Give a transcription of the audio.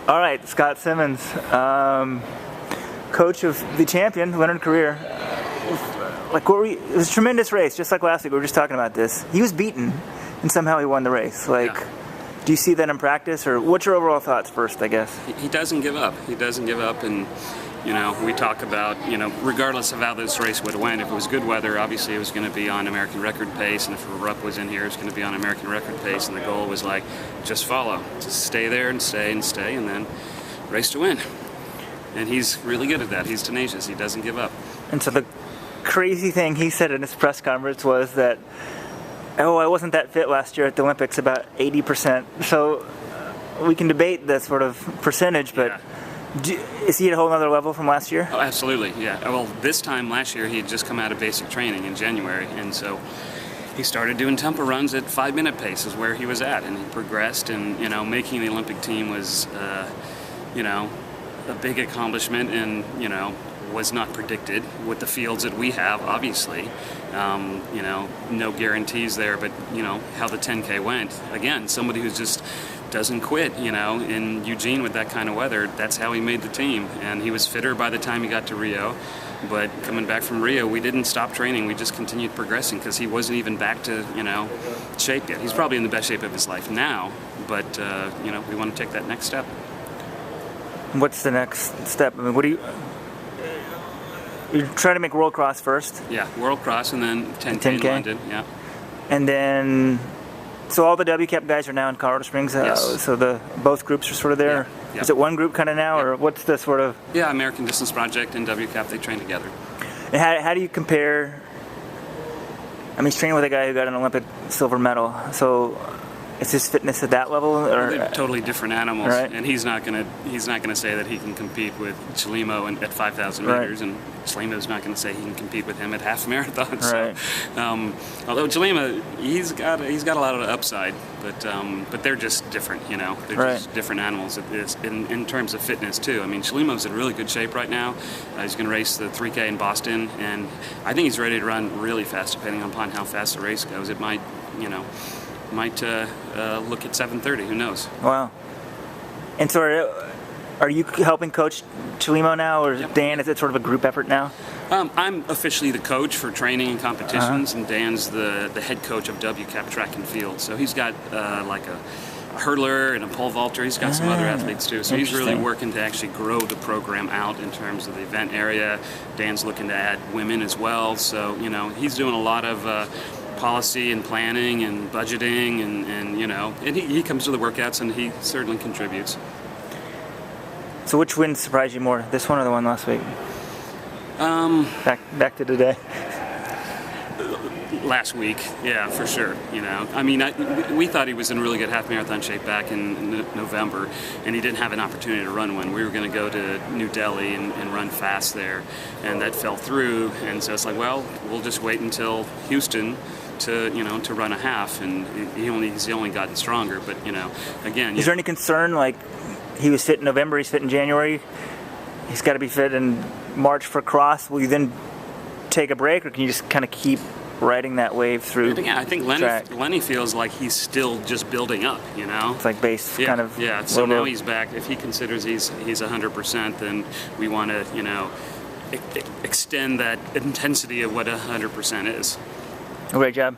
All right, Scott Simmons, coach of the champion, Leonard Korir. It was a tremendous race, just like last week. We were just talking about this. He was beaten, and somehow he won the race. Do you see that in practice, or what's your overall thoughts first, I guess? He doesn't give up. He doesn't give up, and we talk about, regardless of how this race would have went, if it was good weather, obviously it was going to be on American record pace, and if Rupp was in here, it was going to be on American record pace, and the goal was just follow. Just stay there and stay, and then race to win. And he's really good at that. He's tenacious. He doesn't give up. And so the crazy thing he said in his press conference was that, I wasn't that fit last year at the Olympics, about 80%. So we can debate the sort of percentage, but is he at a whole other level from last year? Oh, absolutely, yeah. Well, this time last year he had just come out of basic training in January, and so he started doing tempo runs at 5-minute pace is where he was at, and he progressed, and making the Olympic team was a big accomplishment, and was not predicted with the fields that we have, obviously. No guarantees there, but how the 10K went. Again, somebody who just doesn't quit, in Eugene with that kind of weather, that's how he made the team. And he was fitter by the time he got to Rio. But coming back from Rio, we didn't stop training. We just continued progressing because he wasn't even back to, shape yet. He's probably in the best shape of his life now, but, we want to take that next step. What's the next step? I mean, you're trying to make World Cross first? Yeah, World Cross and then 10K in London, yeah. And then, so all the WCAP guys are now in Colorado Springs? Yes. So both groups are sort of there? Yeah. Is it one group kind of now, or what's the sort of? Yeah, American Distance Project and WCAP, they train together. And how do you compare? I mean, he's training with a guy who got an Olympic silver medal, so is his fitness at that level? Or? They're totally different animals, right. And he's not gonna say that he can compete with Chelimo at 5,000 meters, and Chelimo's not gonna say he can compete with him at half marathons. Right. So, although Chelimo, he's got a lot of upside, but they're just different. They're just different animals. In terms of fitness too. I mean, Chelimo's in really good shape right now. He's gonna race the 3K in Boston, and I think he's ready to run really fast, depending upon how fast the race goes. It might look at 7:30. Who knows? Wow. And so are you helping coach Chelimo now, or Dan? Is it sort of a group effort now? I'm officially the coach for training and competitions, and Dan's the head coach of WCAP track and field. So he's got a hurdler and a pole vaulter. He's got some other athletes too. So he's really working to actually grow the program out in terms of the event area. Dan's looking to add women as well. So he's doing a lot of policy and planning and budgeting, and he comes to the workouts, and he certainly contributes. So which win surprised you more, this one or the one last week? Back to today. Last week, yeah, for sure. I mean, we thought he was in really good half marathon shape back in November, and he didn't have an opportunity to run one. We were going to go to New Delhi and run fast there, and that fell through. And so it's we'll just wait until Houston to run a half, and he's only gotten stronger. But again, is there any concern he was fit in November, he's fit in January, he's got to be fit in March for cross? Will you then take a break, or can you just kind of keep riding that wave through? I think Lenny feels like he's still just building up. It's like base kind of. Yeah. So now he's back. If he considers he's 100%, then we want to extend that intensity of what 100% is. Great job.